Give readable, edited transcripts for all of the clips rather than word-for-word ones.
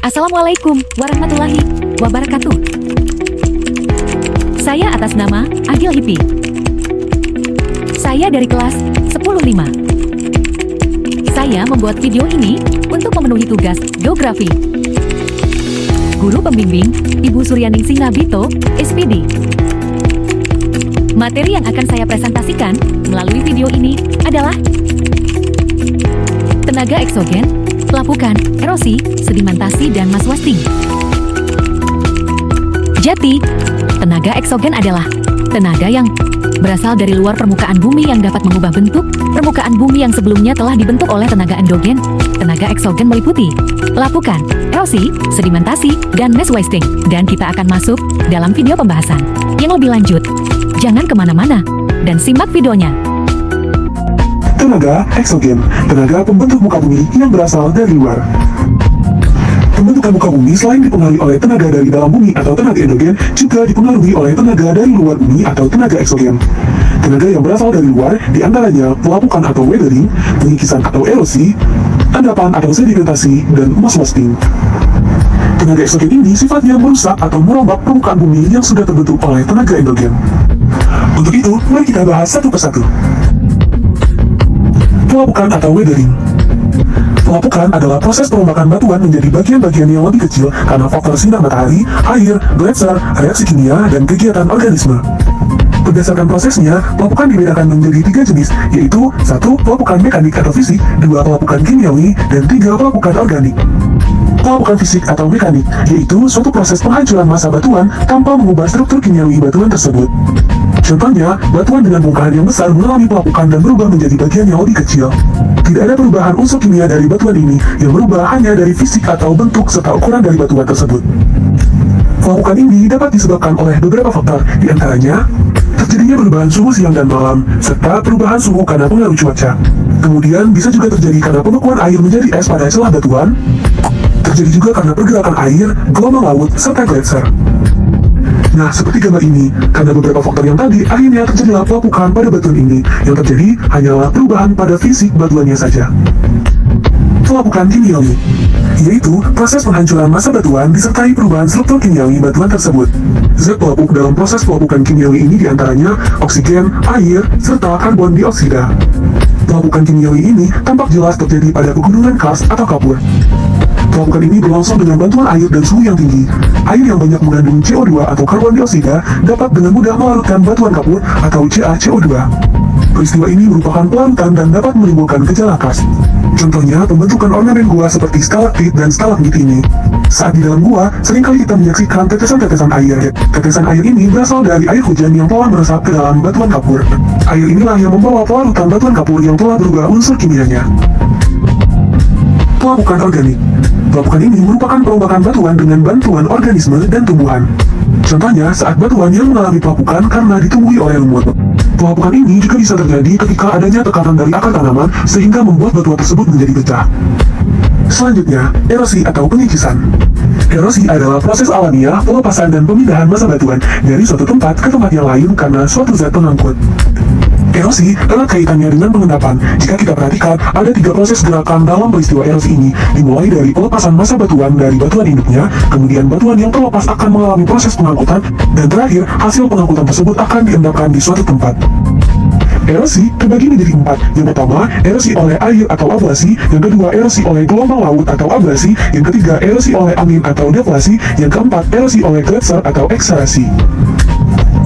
Assalamualaikum warahmatullahi wabarakatuh. Saya atas nama Agil Hipi. Saya dari kelas 10-5. Saya membuat video ini untuk memenuhi tugas geografi. Guru pembimbing Ibu Suryaningsih Nabito, SPD. Materi yang akan saya presentasikan melalui video ini adalah tenaga eksogen, pelapukan, erosi, sedimentasi, dan mass wasting. Jadi, tenaga eksogen adalah tenaga yang berasal dari luar permukaan bumi yang dapat mengubah bentuk permukaan bumi yang sebelumnya telah dibentuk oleh tenaga endogen. Tenaga eksogen meliputi pelapukan, erosi, sedimentasi, dan mass wasting. Dan kita akan masuk dalam video pembahasan yang lebih lanjut. Jangan kemana-mana, dan simak videonya. Tenaga eksogen, tenaga pembentuk muka bumi yang berasal dari luar. Pembentukan muka bumi selain dipengaruhi oleh tenaga dari dalam bumi atau tenaga endogen, juga dipengaruhi oleh tenaga dari luar bumi atau tenaga eksogen. Tenaga yang berasal dari luar diantaranya pelapukan atau weathering, pengikisan atau erosi, endapan atau sedimentasi, dan mass wasting. Tenaga eksogen ini sifatnya merusak atau merombak permukaan bumi yang sudah terbentuk oleh tenaga endogen. Untuk itu, mari kita bahas satu persatu. Pelapukan atau weathering. Pelapukan adalah proses perombakan batuan menjadi bagian-bagian yang lebih kecil karena faktor sinar matahari, air, gletser, reaksi kimia, dan kegiatan organisme. Berdasarkan prosesnya, pelapukan dibedakan menjadi 3 jenis, yaitu 1. Pelapukan mekanik atau fisik, 2. Pelapukan kimiawi, dan 3. Pelapukan organik. Pelapukan fisik atau mekanik, yaitu suatu proses penghancuran massa batuan tanpa mengubah struktur kimiawi batuan tersebut. Contohnya, batuan dengan bongkahan yang besar mengalami pelapukan dan berubah menjadi bagian yang lebih kecil. Tidak ada perubahan unsur kimia dari batuan ini, yang berubah hanya dari fisik atau bentuk serta ukuran dari batuan tersebut. Pelapukan ini dapat disebabkan oleh beberapa faktor, diantaranya terjadinya perubahan suhu siang dan malam, serta perubahan suhu karena pengaruh cuaca. Kemudian bisa juga terjadi karena pembekuan air menjadi es pada celah batuan, terjadi juga karena pergerakan air, gelombang laut, serta gletser. Nah, seperti gambar ini, karena beberapa faktor yang tadi, akhirnya terjadilah pelapukan pada batuan ini. Yang terjadi hanyalah perubahan pada fisik batuannya saja. Pelapukan kimiawi, yaitu proses penghancuran massa batuan disertai perubahan struktur kimiawi batuan tersebut. Zat pelapuk dalam proses pelapukan kimiawi ini diantaranya oksigen, air, serta karbon dioksida. Pelapukan kimiawi ini tampak jelas terjadi pada pegunungan kars atau kapur. Pelapukan ini berlangsung dengan bantuan air dan suhu yang tinggi. Air yang banyak mengandung CO2 atau karbon dioksida dapat dengan mudah melarutkan batuan kapur atau CaCO2. Peristiwa ini merupakan pelarutan dan dapat menimbulkan gejala khas. Contohnya, pembentukan ornamen gua seperti stalaktit dan stalagmit ini. Saat di dalam gua, seringkali kita menyaksikan tetesan-tetesan air. Tetesan air ini berasal dari air hujan yang telah meresap ke dalam batuan kapur. Air inilah yang membawa pelarutan batuan kapur yang telah berubah unsur kimianya. Pelapukan organik. Pelapukan ini merupakan perombakan batuan dengan bantuan organisme dan tumbuhan. Contohnya, saat batuan yang mengalami pelapukan karena ditumbuhi oleh lumut. Pelapukan ini juga bisa terjadi ketika adanya tekanan dari akar tanaman sehingga membuat batuan tersebut menjadi pecah. Selanjutnya, erosi atau pengikisan. Erosi adalah proses alamiah pelepasan dan pemindahan massa batuan dari suatu tempat ke tempat yang lain karena suatu zat pengangkut. Erosi erat kaitannya dengan pengendapan. Jika kita perhatikan, ada 3 proses gerakan dalam peristiwa erosi ini, dimulai dari pelepasan massa batuan dari batuan induknya, kemudian batuan yang terlepas akan mengalami proses pengangkutan, dan terakhir, hasil pengangkutan tersebut akan diendapkan di suatu tempat. Erosi terbagi menjadi 4. Yang pertama, erosi oleh air atau abrasi. Yang kedua, erosi oleh gelombang laut atau abrasi. Yang ketiga, erosi oleh angin atau deflasi. Yang keempat, erosi oleh gletser atau ekserasi.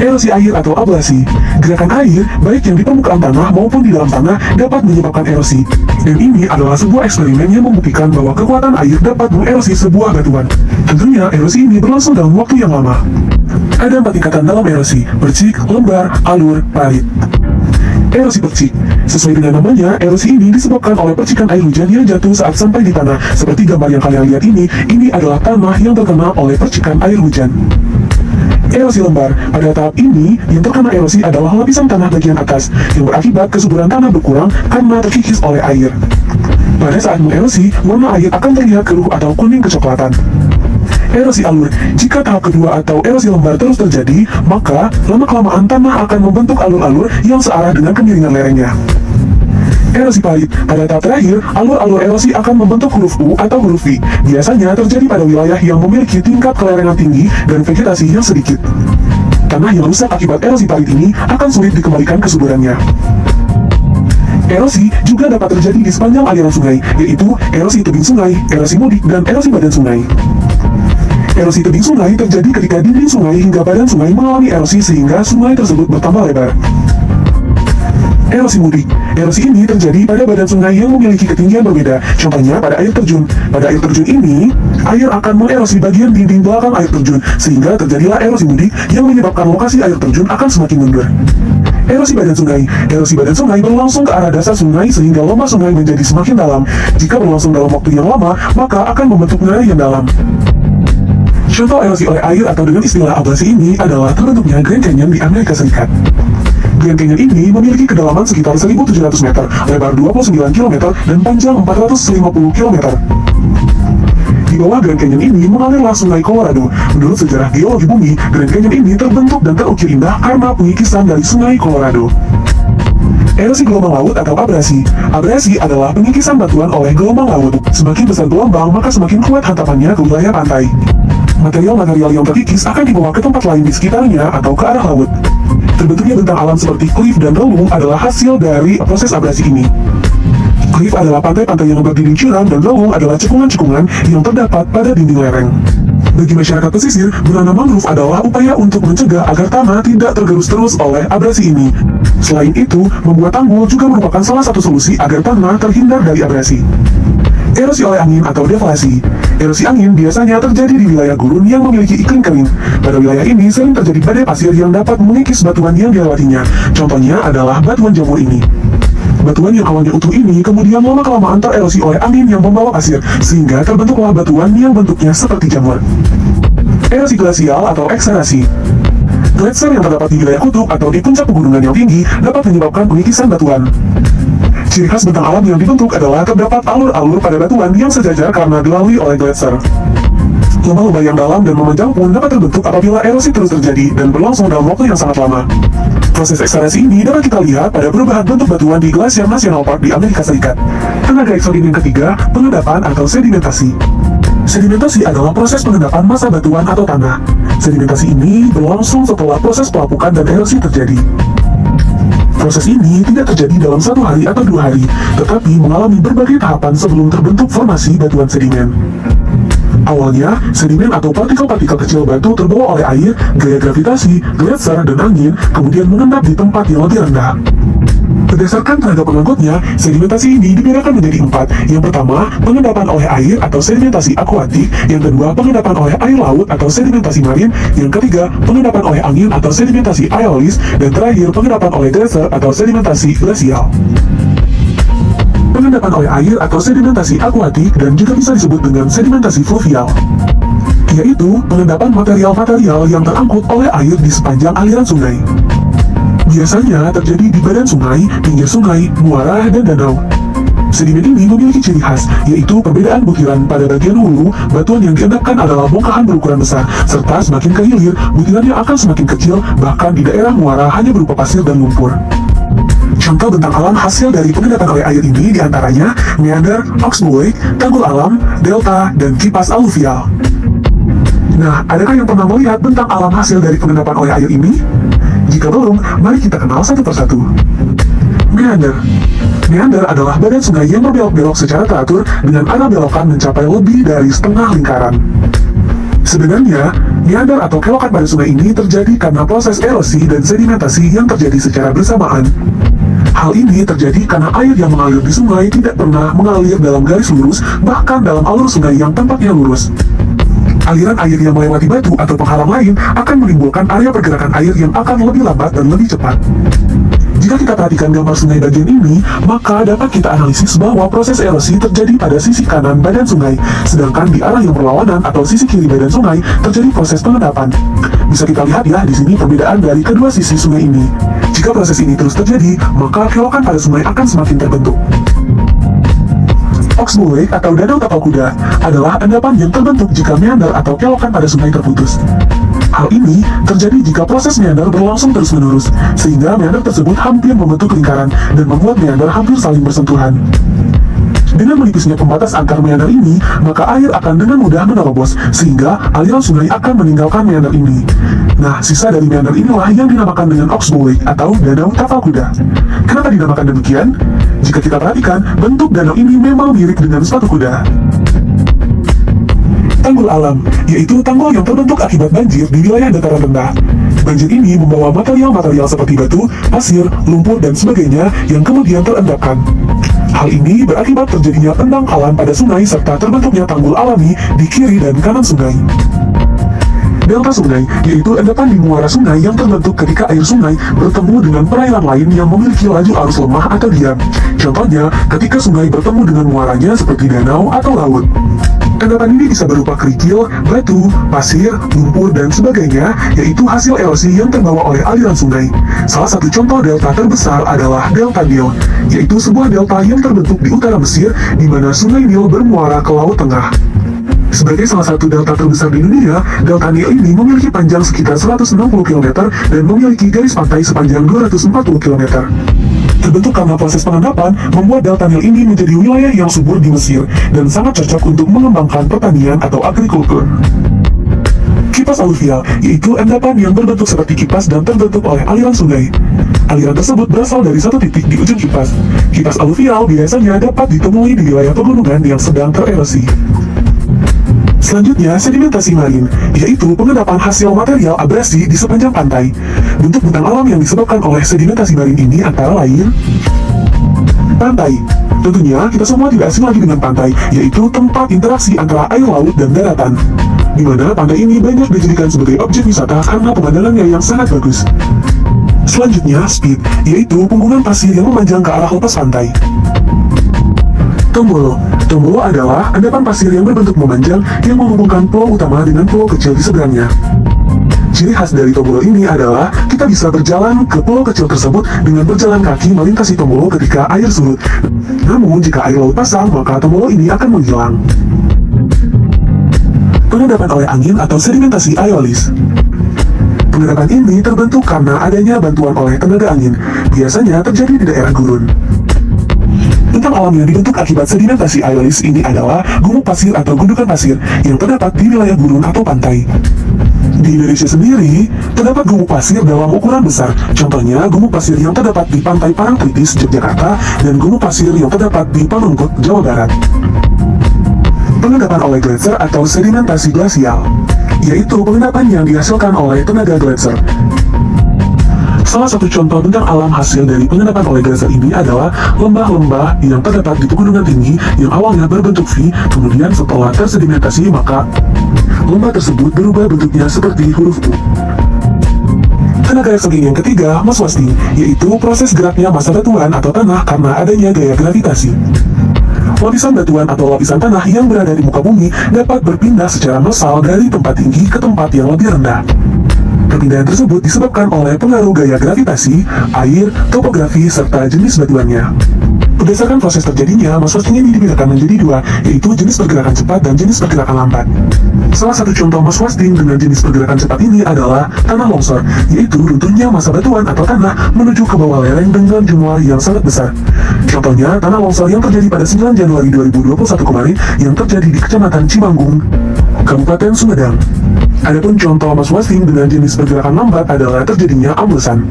Erosi air atau abrasi. Gerakan air, baik yang di permukaan tanah maupun di dalam tanah, dapat menyebabkan erosi. Dan ini adalah sebuah eksperimen yang membuktikan bahwa kekuatan air dapat mengerosi sebuah batuan. Tentunya, erosi ini berlangsung dalam waktu yang lama. Ada 4 tingkatan dalam erosi: percik, lembar, alur, parit. Erosi percik. Sesuai dengan namanya, erosi ini disebabkan oleh percikan air hujan yang jatuh saat sampai di tanah. Seperti gambar yang kalian lihat ini adalah tanah yang terkena oleh percikan air hujan. Erosi lembar. Pada tahap ini, yang terkena erosi adalah lapisan tanah bagian atas, yang berakibat kesuburan tanah berkurang karena terkikis oleh air. Pada saat mengerosi, warna air akan terlihat keruh atau kuning kecoklatan. Erosi alur. Jika tahap kedua atau erosi lembar terus terjadi, maka lama-kelamaan tanah akan membentuk alur-alur yang searah dengan kemiringan lerengnya. Erosi parit. Pada tahap terakhir, alur-alur erosi akan membentuk huruf U atau huruf V. Biasanya terjadi pada wilayah yang memiliki tingkat kelerengan tinggi dan vegetasi yang sedikit. Tanah yang rusak akibat erosi parit ini akan sulit dikembalikan kesuburannya. Erosi juga dapat terjadi di sepanjang aliran sungai, yaitu erosi tebing sungai, erosi mudik, dan erosi badan sungai. Erosi tebing sungai terjadi ketika dinding sungai hingga badan sungai mengalami erosi sehingga sungai tersebut bertambah lebar. Erosi mudik. Erosi ini terjadi pada badan sungai yang memiliki ketinggian berbeda. Contohnya pada air terjun. Pada air terjun ini, air akan mengerosi bagian dinding belakang air terjun, sehingga terjadilah erosi mudik yang menyebabkan lokasi air terjun akan semakin mundur. Erosi badan sungai. Erosi badan sungai berlangsung ke arah dasar sungai sehingga lembah sungai menjadi semakin dalam. Jika berlangsung dalam waktu yang lama, maka akan membentuk ngarai yang dalam. Contoh erosi oleh air atau dengan istilah abrasi ini adalah terbentuknya Grand Canyon di Amerika Serikat. Grand Canyon ini memiliki kedalaman sekitar 1.700 meter, lebar 29 km, dan panjang 450 km. Di bawah Grand Canyon ini mengalirlah sungai Colorado. Menurut sejarah geologi bumi, Grand Canyon ini terbentuk dan terukir indah karena pengikisan dari sungai Colorado. Erosi gelombang laut atau abrasi. Abrasi adalah pengikisan batuan oleh gelombang laut. Semakin besar gelombang, maka semakin kuat hantapannya ke wilayah pantai. Material-material yang terkikis akan dibawa ke tempat lain di sekitarnya atau ke arah laut. Terbentuknya bentang alam seperti klif dan relung adalah hasil dari proses abrasi ini. Klif adalah pantai-pantai yang berdinding curam dan relung adalah cekungan-cekungan yang terdapat pada dinding lereng. Bagi masyarakat pesisir, menanam mangrove adalah upaya untuk mencegah agar tanah tidak tergerus terus oleh abrasi ini. Selain itu, membuat tanggul juga merupakan salah satu solusi agar tanah terhindar dari abrasi. Erosi oleh angin atau deflasi. Erosi angin biasanya terjadi di wilayah gurun yang memiliki iklim kering. Pada wilayah ini sering terjadi badai pasir yang dapat mengikis batuan yang dilewatinya. Contohnya adalah batuan jamur ini. Batuan yang awalnya utuh ini kemudian lama-kelamaan tererosi oleh angin yang membawa pasir, sehingga terbentuklah batuan yang bentuknya seperti jamur. Erosi glasial atau ekserasi. Gletser yang terdapat di wilayah kutub atau di puncak pegunungan yang tinggi dapat menyebabkan pengikisan batuan. Ciri khas bentang alam yang dibentuk adalah terdapat alur-alur pada batuan yang sejajar karena dilalui oleh gletser. Lubang-lubang yang dalam dan memanjang pun dapat terbentuk apabila erosi terus terjadi dan berlangsung dalam waktu yang sangat lama. Proses ekstrasi ini dapat kita lihat pada perubahan bentuk batuan di Glacier National Park di Amerika Serikat. Tenaga eksogen yang ketiga, pengendapan atau sedimentasi. Sedimentasi adalah proses pengendapan massa batuan atau tanah. Sedimentasi ini berlangsung setelah proses pelapukan dan erosi terjadi. Proses ini tidak terjadi dalam 1 hari atau 2 hari, tetapi mengalami berbagai tahapan sebelum terbentuk formasi batuan sedimen. Awalnya, sedimen atau partikel-partikel kecil batu terbawa oleh air, gaya gravitasi, gletser, dan angin, kemudian mengendap di tempat yang lebih rendah. Berdasarkan tenaga pengangkutnya, sedimentasi ini dibedakan menjadi 4. Yang pertama, pengendapan oleh air atau sedimentasi akuatik. Yang kedua, pengendapan oleh air laut atau sedimentasi marin. Yang ketiga, pengendapan oleh angin atau sedimentasi aeolis. Dan terakhir, pengendapan oleh gletser atau sedimentasi glasial. Pengendapan oleh air atau sedimentasi akuatik dan juga bisa disebut dengan sedimentasi fluvial, yaitu pengendapan material-material yang terangkut oleh air di sepanjang aliran sungai. Biasanya terjadi di badan sungai, pinggir sungai, muara, dan danau. Sedimen ini memiliki ciri khas, yaitu perbedaan butiran. Pada bagian hulu, batuan yang diendapkan adalah bongkahan berukuran besar, serta semakin ke hilir, butirannya akan semakin kecil, bahkan di daerah muara hanya berupa pasir dan lumpur. Contoh bentang alam hasil dari pengendapan oleh air ini diantaranya meander, oxbow, tanggul alam, delta, dan kipas aluvial. Nah, adakah yang pernah melihat bentang alam hasil dari pengendapan oleh air ini? Jika belum, mari kita kenal satu persatu. Meander. Meander adalah badan sungai yang berbelok-belok secara teratur dengan arah belokan mencapai lebih dari setengah lingkaran. Sebenarnya, meander atau kelokan pada sungai ini terjadi karena proses erosi dan sedimentasi yang terjadi secara bersamaan. Hal ini terjadi karena air yang mengalir di sungai tidak pernah mengalir dalam garis lurus, bahkan dalam alur sungai yang tampaknya lurus. Aliran air yang melewati batu atau penghalang lain akan menimbulkan area pergerakan air yang akan lebih lambat dan lebih cepat. Jika kita perhatikan gambar sungai bagian ini, maka dapat kita analisis bahwa proses erosi terjadi pada sisi kanan badan sungai, sedangkan di arah yang berlawanan atau sisi kiri badan sungai terjadi proses pengendapan. Bisa kita lihat ya di sini perbedaan dari kedua sisi sungai ini. Jika proses ini terus terjadi, maka kelokan pada sungai akan semakin terbentuk. Oxbow Lake atau Danau Tapal Kuda adalah endapan yang terbentuk jika meander atau kelokan pada sungai terputus. Hal ini terjadi jika proses meander berlangsung terus-menerus, sehingga meander tersebut hampir membentuk lingkaran dan membuat meander hampir saling bersentuhan. Dengan menipisnya pembatas antar meander ini, maka air akan dengan mudah menerobos, sehingga aliran sungai akan meninggalkan meander ini. Nah, sisa dari meander inilah yang dinamakan dengan Oxbow Lake atau Danau Tapal Kuda. Kenapa dinamakan demikian? Jika kita perhatikan, bentuk danau ini memang mirip dengan sepatu kuda. Tanggul alam, yaitu tanggul yang terbentuk akibat banjir di wilayah dataran rendah. Banjir ini membawa material-material seperti batu, pasir, lumpur, dan sebagainya yang kemudian terendapkan. Hal ini berakibat terjadinya pendangkalan pada sungai serta terbentuknya tanggul alami di kiri dan kanan sungai. Delta sungai, yaitu endapan di muara sungai yang terbentuk ketika air sungai bertemu dengan perairan lain yang memiliki laju arus lemah atau diam. Contohnya, ketika sungai bertemu dengan muaranya seperti danau atau laut. Endapan ini bisa berupa kerikil, batu, pasir, lumpur, dan sebagainya, yaitu hasil erosi yang terbawa oleh aliran sungai. Salah satu contoh delta terbesar adalah Delta Nil, yaitu sebuah delta yang terbentuk di utara Mesir, di mana sungai Nil bermuara ke Laut Tengah. Sebagai salah satu delta terbesar di dunia, Delta Nil ini memiliki panjang sekitar 160 km dan memiliki garis pantai sepanjang 240 km. Terbentuk karena proses pengendapan membuat Delta Nil ini menjadi wilayah yang subur di Mesir dan sangat cocok untuk mengembangkan pertanian atau agrikultur. Kipas aluvial, yaitu endapan yang berbentuk seperti kipas dan terbentuk oleh aliran sungai. Aliran tersebut berasal dari satu titik di ujung kipas. Kipas aluvial biasanya dapat ditemui di wilayah pegunungan yang sedang tererosi. Selanjutnya, sedimentasi marin, yaitu pengendapan hasil material abrasi di sepanjang pantai. Bentuk bentang alam yang disebabkan oleh sedimentasi marin ini antara lain pantai. Tentunya, kita semua tidak asing lagi dengan pantai, yaitu tempat interaksi antara air laut dan daratan, di mana pantai ini banyak dijadikan sebagai objek wisata karena pemandangannya yang sangat bagus. Selanjutnya, speed, yaitu punggungan pasir yang memanjang ke arah lepas pantai. Tombolo. Tombolo adalah endapan pasir yang berbentuk memanjang yang menghubungkan pulau utama dengan pulau kecil di seberangnya. Ciri khas dari tombolo ini adalah kita bisa berjalan ke pulau kecil tersebut dengan berjalan kaki melintasi tombolo ketika air surut. Namun jika air laut pasang, maka tombolo ini akan menghilang. Pengendapan oleh angin atau sedimentasi aeolis. Pengendapan ini terbentuk karena adanya bantuan oleh tenaga angin, biasanya terjadi di daerah gurun. Bentang alam yang dibentuk akibat sedimentasi aeolis ini adalah gumuk pasir atau gundukan pasir yang terdapat di wilayah gurun atau pantai. Di Indonesia sendiri, terdapat gumuk pasir dalam ukuran besar. Contohnya, gumuk pasir yang terdapat di Pantai Parangtritis, Yogyakarta, dan gumuk pasir yang terdapat di Panungkut, Jawa Barat. Pengendapan oleh gletser atau sedimentasi glasial, yaitu pengendapan yang dihasilkan oleh tenaga gletser. Salah satu contoh bentang alam hasil dari pengendapan oleh gletser ini adalah lembah-lembah yang terdapat di pegunungan tinggi yang awalnya berbentuk V, kemudian setelah tersedimentasi maka lembah tersebut berubah bentuknya seperti huruf U. Tenaga eksogen yang ketiga, mass wasting, yaitu proses geraknya massa batuan atau tanah karena adanya gaya gravitasi. Lapisan batuan atau lapisan tanah yang berada di muka bumi dapat berpindah secara massal dari tempat tinggi ke tempat yang lebih rendah. Perpindahan tersebut disebabkan oleh pengaruh gaya gravitasi, air, topografi, serta jenis batuannya. Berdasarkan proses terjadinya, mass wasting ini dibedakan menjadi dua, yaitu jenis pergerakan cepat dan jenis pergerakan lambat. Salah satu contoh mass wasting dengan jenis pergerakan cepat ini adalah tanah longsor, yaitu runtuhnya massa batuan atau tanah menuju ke bawah lereng dengan jumlah yang sangat besar. Contohnya, tanah longsor yang terjadi pada 9 Januari 2021 kemarin yang terjadi di Kecamatan Cimanggung, Kabupaten Sumedang. Adapun contoh mass wasting dengan jenis pergerakan lambat adalah terjadinya amblesan.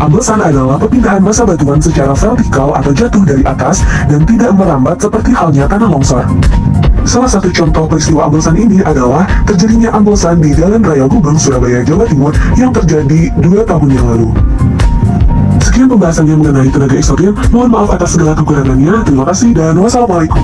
Amblesan adalah perpindahan massa batuan secara vertikal atau jatuh dari atas dan tidak merambat seperti halnya tanah longsor. Salah satu contoh peristiwa amblesan ini adalah terjadinya amblesan di Jalan Raya Gubeng, Surabaya, Jawa Timur yang terjadi 2 tahun yang lalu. Sekian pembahasannya mengenai tenaga eksogen. Mohon maaf atas segala kekurangannya. Terima kasih dan wassalamualaikum.